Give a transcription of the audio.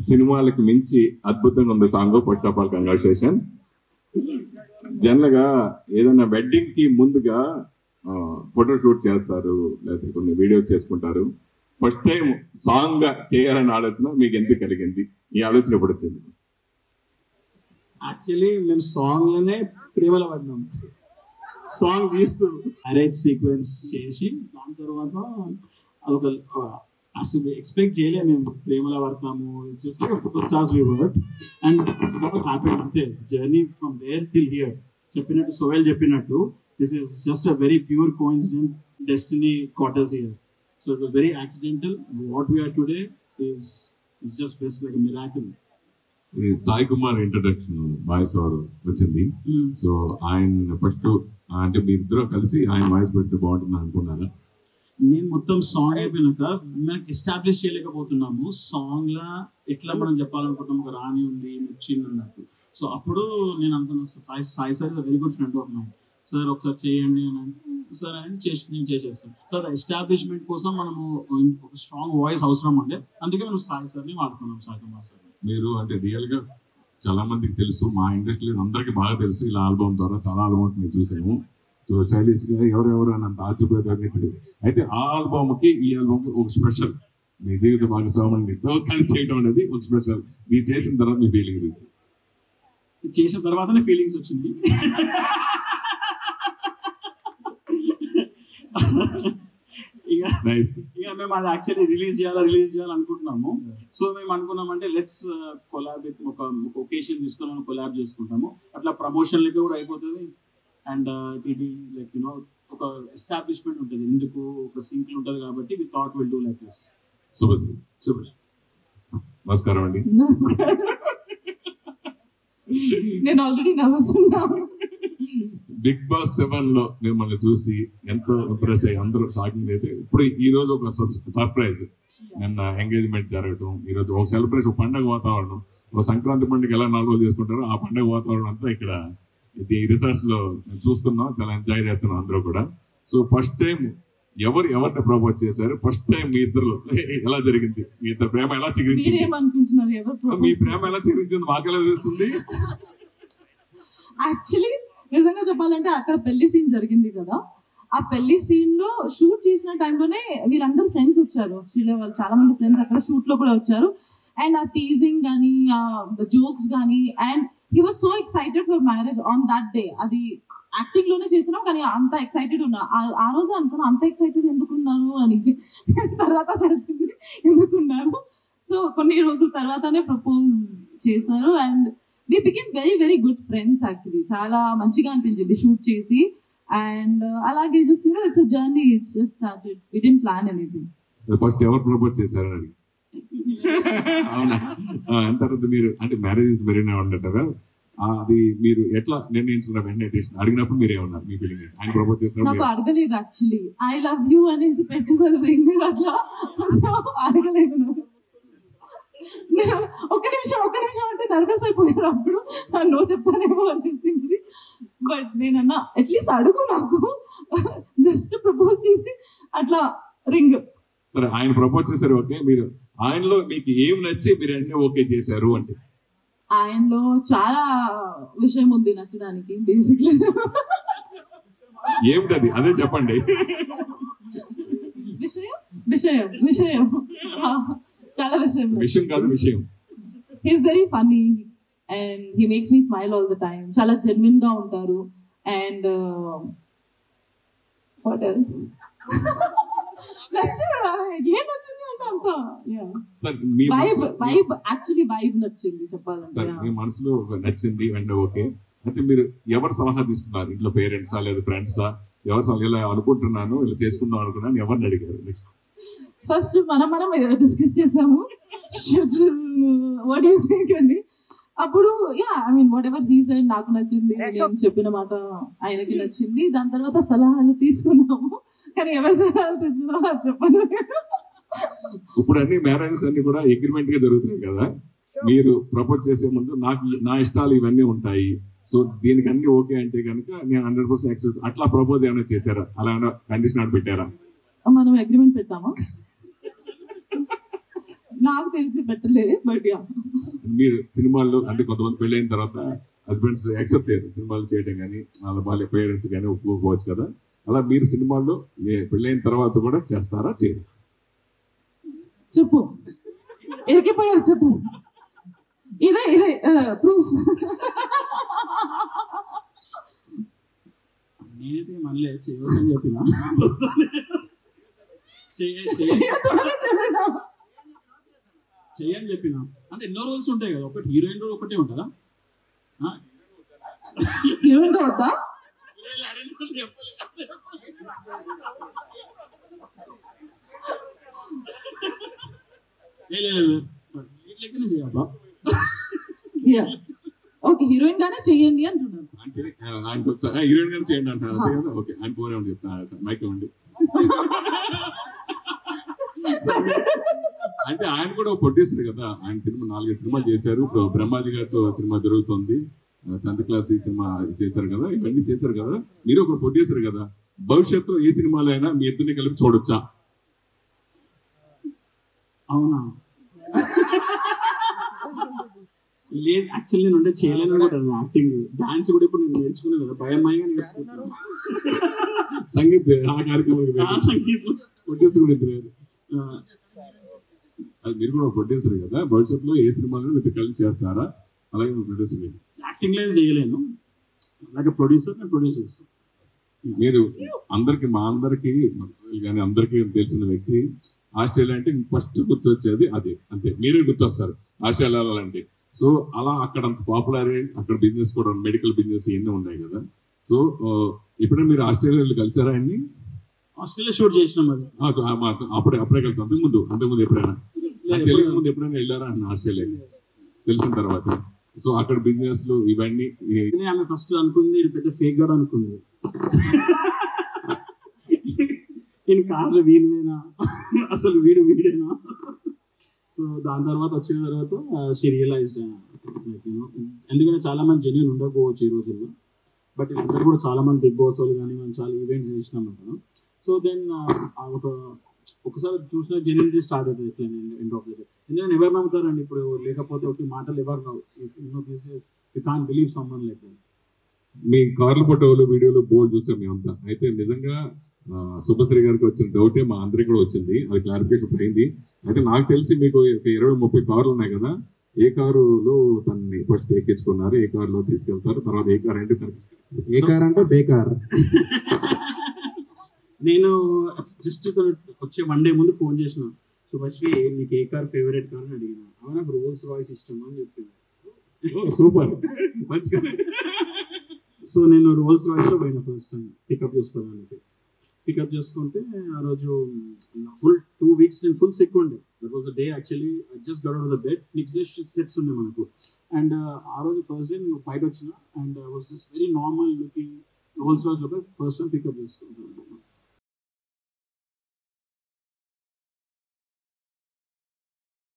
సినిమాలకు మించి అద్భుతంగా ఉంది song. First of all congratulation. General గా ఏదైనా వెడ్డింగ్ కి ముందుగా ఫోటో షూట్ చేస్తారు, లేకపోతే కొన్ని వీడియోస్ చేసుకుంటారు. ఫస్ట్ టైం సాంగ్ చేయాలని ఆలోచన మీకు ఎందుకు కలిగింది? ఈ ఆలోచన ఎప్పుడు వచ్చింది? యాక్చువల్లీ మేము సాంగ్ లోనే ప్రేమలో పడ్డాం. సాంగ్ తీస్తూ మ్యారేజ్ సీక్వెన్స్ చేసి దాని తర్వాత అదొక అసలు ఎక్స్పెక్ట్ చేయలేము మేము ప్రేమలో పడతాము. Just stars we work and happy అంతే. Journey from there till here చెప్పినట్టు సోహెల్ చెప్పినట్టు this is just a very pure coincident. Destiny caught us here. So it was very accidental. What we are today is just best like a miracle. Sai Kumar introduction voice over వచ్చింది. So ఆయన first అంటే మీ ఇద్దరు కలిసి ఆయన voice పెడితే బాగుంటుంది అనుకున్నారా? నేను మొత్తం సాంగ్ అయిపోయినాక మనకి ఎస్టాబ్లిష్ చేయలేకపోతున్నాము. సాంగ్ లా ఎట్లా మనం చెప్పాలనుకుంటున్నాం, ఒక రాణి ఉంది నచ్చింది అన్నట్టు. సో అప్పుడు నేను అనుకున్నాను Sai sir is very good friend of mind, sir ఒకసారి చేయండి అని అంటే సార్ అని నేను చేసేస్తాను. సో అది ఎస్టాబ్లిష్మెంట్ కోసం మనము ఒక స్ట్రాంగ్ వాయిస్ అవసరం ఉండే, అందుకే మనం సాయి సార్ని వాడుకున్నాం, సాయి కుమార్ సార్. మీరు అంటే రియల్ గా చాలా మందికి తెలుసు, మా ఇండస్ట్రీలో అందరికీ బాగా తెలుసు. ఇలా ఆల్బమ్ ద్వారా చాలా ఆల్బమ్స్ మీరు చూసాము. సో స్టైలిష్ గా ఎవరెవరు అని అంత ఆశ్చర్యపోయేది. అయితే ఆ ఆల్బమ్ కి ఈ ఆల్బమ్ కి ఒక స్పెషల్, మీ జీవిత భాగస్వామితో కలిసి చేయడం అనేది ఒక స్పెషల్. ఇది చేసిన తర్వాత మీ ఫీలింగ్ గురించి? చేసిన తర్వాతనే ఫీలింగ్స్ వచ్చింది. ఇక మేము అది యాక్చువల్లీ రిలీజ్ చేయాలనుకుంటున్నాము. సో మేము అనుకున్నామంటే లెట్స్ కొలాబ్ విత్ ఒక ఒకేషన్ తీసుకొని మనం కొలాబ్ చేసుకుంటాము. అట్లా ప్రమోషన్లకి కూడా అయిపోతుంది and it be like you know ఒక ఎస్టాబ్లిష్మెంట్ ఉంటుంది, ఎందుకు ఒక సింక్ ఉంటుంది కాబట్టి we thought we'll do like this. Super. నమస్కారం అండి. నేను ఆల్రెడీ నవ్వుతున్నాను. బిగ్ బాస్ 7 లో మిమ్మల్ని చూసి ఎంతో ఇంప్రెస్ అయ్యి అందరూ షాకింగ్ అయితే ఇప్పుడు ఈ రోజు ఒక సర్ప్రైజ్. నిన్న ఎంగేజ్మెంట్ జరగడం, ఈ రోజు ఒక సెలబ్రేషన్, పండుగ వాతావరణం. ఒక సంక్రాంతి పండుగ ఎలా 4 రోజులు చేసుకుంటారో ఆ పండుగ వాతావరణం అంతా ఇక్కడ ఈ రిసార్ట్స్ లో చూస్తున్నాం. చాలా ఎంజాయ్ చేస్తున్నాం అందరూ కూడా. సో ఫస్ట్ టైం ఎవరిని ప్రపోజ్ చేశారు? ఫస్ట్ టైం మీ ఇద్దరు ఎలా జరిగింది? మీ ఇద్దరు ప్రేమ ఎలా చిగురించింది? మీ ప్రేమ ఎలా చిగురించింది మాకెలా తెలుస్తుంది? యాక్చువల్లీ నిజంగా చెప్పాలంటే అక్కడ పెళ్లి సీన్ జరిగింది కదా, ఆ పెళ్లి సీన్ లో షూట్ చేసిన టైంలోనే వీళ్ళందరూ ఫ్రెండ్స్ వచ్చారు. వాళ్ళు చాలా మంది ఫ్రెండ్స్ అక్కడ షూట్ లో కూడా వచ్చారు. అండ్ ఆ టీజింగ్ కానీ ఆ జోక్స్ కానీ, and he was so excited for marriage on that day. అది యాక్టింగ్ లోనే చేసినాం కానీ అంత ఎక్సైటెడ్ ఉన్నా. ఆ రోజు అనుకున్నా అంత ఎక్సైటెడ్ ఎందుకున్నారు అని, తర్వాత తెలిసింది ఎందుకున్నారు. సో కొన్ని రోజుల తర్వాతనే ప్రపోజ్ చేశారు and we became very very good friends actually. చాలా మంచిగా అనిపించింది షూట్ చేసి. అండ్ అలాగే just you know it's a journey, it's just started, we didn't plan anything. First ఎవరు ప్రపోజ్ చేశారు అని? అవునా? తర్వాత మీరు అంటే మ్యారేజెస్ వెరీనే ఉండటరా, అది మీరు ఎట్లా నిర్ణయించుకున్న వెంటనే అడిగినప్పుడు మీరు ఏమన్నారు? మీ ఫీలింగ్ ఆయన ప్రపోజ్ చేస్తున్నారు? నాకు అడగలేదు యాక్చువల్లీ, ఐ లవ్ యూ అనేసి పెట్టేసారు రింగ్, అట్లా అడగలేదు. ఒక్క నిమిషం అంటే నర్వస్ అయిపోయారు. అప్పుడు నో చెప్తానేమో అనిపించింది. బట్ నేనన్నా అట్లీస్ట్ అడుగు, నాకు జస్ట్ ప్రపోజ్ చేసి అట్లా రింగ్. సరే, ఆయన ప్రపోజ్ చేశారు, ఓకే. మీరు ఆయనలో మీకు ఏం నచ్చి మీరు అన్నీ ఓకే చేశారు అంటే? ఆయనలో చాలా విషయం ఉంది నచ్చడానికి. బేసిక్లీ ఏమిటది? అదే చెప్పండి. విషయం చాలా విషయం కాదు, విషయం. He is very funny and he makes me smile all the time. చాలా జెన్యున్ గా ఉంటారు. అండ్ వాట్ ఎల్స్ ఏం నచ్చింది అంటే అంత వైబ్, యాక్చువల్లీ వైబ్ నచ్చింది చెప్పాలంటే. మీ మనసులో నచ్చింది అంటే ఓకే. అయితే మీరు ఎవరు సలహా తీసుకున్నారు? ఇంట్లో పేరెంట్సా లేదా ఫ్రెండ్సా? ఎవరు సలహా ఇలా అనుకుంటున్నాను, ఇలా చేసుకుందాం అనుకున్నాను, ఎవరిని అడిగారు? నెక్స్ట్ ఫస్ట్ మనం డిస్కస్ చేసాము వాట్ యు థింక్ అని. అప్పుడు I mean what ever he said నాకు నచ్చింది, నేను చెప్పిన మాట ఆయనకి నచ్చింది. దాని తర్వాత సలహాలు తీసుకున్నాము, కానీ ఎవరి సలహాలు తీసుకున్నామో చెప్పను. ఇప్పుడు అన్ని మ్యారేజెస్ అన్ని కూడా అగ్రిమెంట్ గా జరుగుతున్నాయి కదా. మీరు ప్రపోజ్ చేసే ముందు నా ఇష్టాలు ఇవన్నీ ఉంటాయి, సో దీనికి అన్ని ఓకే అంటే కనుక నేను 100% యాక్సెప్ట్, అట్లా ప్రపోజ్ ఏమైనా చేశారా? అలా కండిషన్ పెట్టారా? మనం అగ్రిమెంట్ పెట్టామా? నాకు తెలిసి పెట్టలే, బట్ యా. మీరు సినిమాల్లో అంటే కొంతమంది పెళ్ళైన తర్వాత హస్బెండ్స్ యాక్సెప్ట్ చేయరు సినిమాలు చేయడం కానీ, వాళ్ళ వాళ్ళ పేరెంట్స్ కానీ ఒప్పుకోవచ్చు కదా. అలా మీరు సినిమాల్లో పెళ్ళైన తర్వాత కూడా చేస్తారా, చేయరు? చెప్పు, ఎరికిపోయారు చెప్పు. ఇదే ప్రూఫ్. నేనైతే మళ్ళీ చేయవచ్చు అని చెప్పిన. చేయని చెప్పిన అంటే ఎన్నో రోల్స్ ఉంటాయి కదా, ఒకటి హీరోయిన్ రోల్ ఒకటే ఉంటుందా? హీరోయిన్ వద్దా? ఓకే, హీరోయిన్ గానే చెయ్యండి అంటున్నాను. అంటే ఆయనకు ఒకసారి హీరోయిన్ గానే చేయండి అంటారు, అంతే కదా. ఓకే, ఆయన ఫోన్ ఏమని చెప్తాను, మైక్ ఇవ్వండి. అంటే ఆయన కూడా ప్రొడ్యూసర్ కదా, ఆయన సినిమా 4-5 సినిమాలు చేశారు. ఇప్పుడు బ్రహ్మాజీ గారితో సినిమా జరుగుతుంది, 10th క్లాస్ ఈ సినిమా చేశారు కదా, ఇవన్నీ చేశారు కదా. మీరు ఒక ప్రొడ్యూసర్ కదా, భవిష్యత్తులో ఏ సినిమాలో అయినా మీ ఇద్దరిని కలిపి చూడొచ్చా? అవునా? లేదు, యాక్చువల్లీ నేను ఉంటే చేయలేను కూడా. యాక్టింగ్, డాన్స్ కూడా ఇప్పుడు నేను నేర్చుకున్నాను కదా, భయమయ్యగా నేర్చుకుంటాను. సంగీత్ ఆ కార్యక్రమం సంగీతం ప్రొడ్యూసర్ కూడా ఇద్దరు. అది మీరు కూడా ప్రొడ్యూసర్ కదా, భవిష్యత్తులో ఏ సినిమాలో మీరు కలిసి చేస్తారా? అలాగే ప్రొడ్యూసర్ మీరు యాక్టింగ్ లేదు చేయలేను, అలాగే ప్రొడ్యూసర్ నేను ప్రొడ్యూస్ చేస్తాను. మీరు అందరికి, మా అందరికి కానీ అందరికీ తెలిసిన వ్యక్తి ఆస్ట్రేలియా అంటే ఫస్ట్ గుర్తొచ్చేది అజయ్, అంతే. మీరే గుర్తొస్తారు ఆస్ట్రేలియా వెళ్ళాలంటే. సో అలా అక్కడ అంత పాపులర్, అక్కడ బిజినెస్ కూడా, మెడికల్ బిజినెస్ ఎన్నో ఉన్నాయి కదా. సో ఎప్పుడైనా మీరు ఆస్ట్రేలియా వెళ్ళి కలిసారా అండి? ఆస్ట్రేలియా షూట్ చేసినాం అది. అప్పుడే కలిసి అంతకుముందు ఎప్పుడైనా తెలియక ముందు ఎప్పుడైనా వెళ్ళారా అన్న ఆస్ట్రేలియా తెలిసిన తర్వాత? సో అక్కడ బిజినెస్ లు ఇవన్నీ. ఆమె ఫస్ట్ అనుకుంది పెద్ద ఫేక్ గాడు అనుకుంది. నేను కార్లో వీడినా అసలు వీడేనా. సో దాని తర్వాత వచ్చిన తర్వాత షీ రియలైజ్డ్, ఎందుకంటే చాలా మంది జెన్యూన్ ఉండకపోవచ్చు ఈ రోజుల్లో, బట్ వీళ్ళందరూ కూడా చాలా మంది బిగ్ బాస్ వాళ్ళు కానీ మనం చాలా ఈవెంట్స్ చేసినాం కదా. సో దెన్ ఒకసారి చూసిన జెన్యూనిటీ స్టార్ట్ అవుతుంది ఎట్లా ఎండ్ ఆఫ్ ద డే. ఎందుకంటే ఎవరు నమ్ముతారండి ఇప్పుడు, లేకపోతే ఒక మాటలు ఎవరు business you can't believe someone like that. మీ కార్ల ఫోటోలు వీడియోలు బోర్డు చూసాం మేమంతా. అయితే నిజంగా శుభశ్రీ గారికి వచ్చిన డౌటే మా అందరికి కూడా వచ్చింది, అది క్లారిఫికేషన్ అయింది. అయితే నాకు తెలిసి మీకు 20-30 కార్లు ఉన్నాయి కదా, ఏ కారులో తనని ఫస్ట్ ఎక్కించుకున్నారు, ఏ కారులో తీసుకెళ్తారు, తర్వాత ఏ కార్ అంటే ఏ కార్ అంటే బేకార్. నేను జస్ట్ వచ్చే 1 day ముందు ఫోన్ చేసిన, శుభశ్రీ నీకు ఏ కార్ ఫేవరెట్ కార్ అని అడిగిన. అవును, నాకు రోల్స్ రాయ్స్ ఇష్టం అని చెప్పింది. సూపర్, మంచిగా. సో నేను రోల్స్ రాయ్స్ లో పోయిన ఫస్ట్ టైం పికప్ చేసుకోవడానికి. పికప్ చేసుకుంటే ఆ రోజు ఫుల్ 2 weeks నేను ఫుల్ సిక్ ఉండే. That was the day actually I just get out of the bed. Next day sets ఉండే మనకు. అండ్ ఆ రోజు ఫస్ట్ డే నేను బయట వచ్చిన, and I was just very normal looking Rolls Royce లో ఫస్ట్ టైం పికప్ చేసుకుంటాను.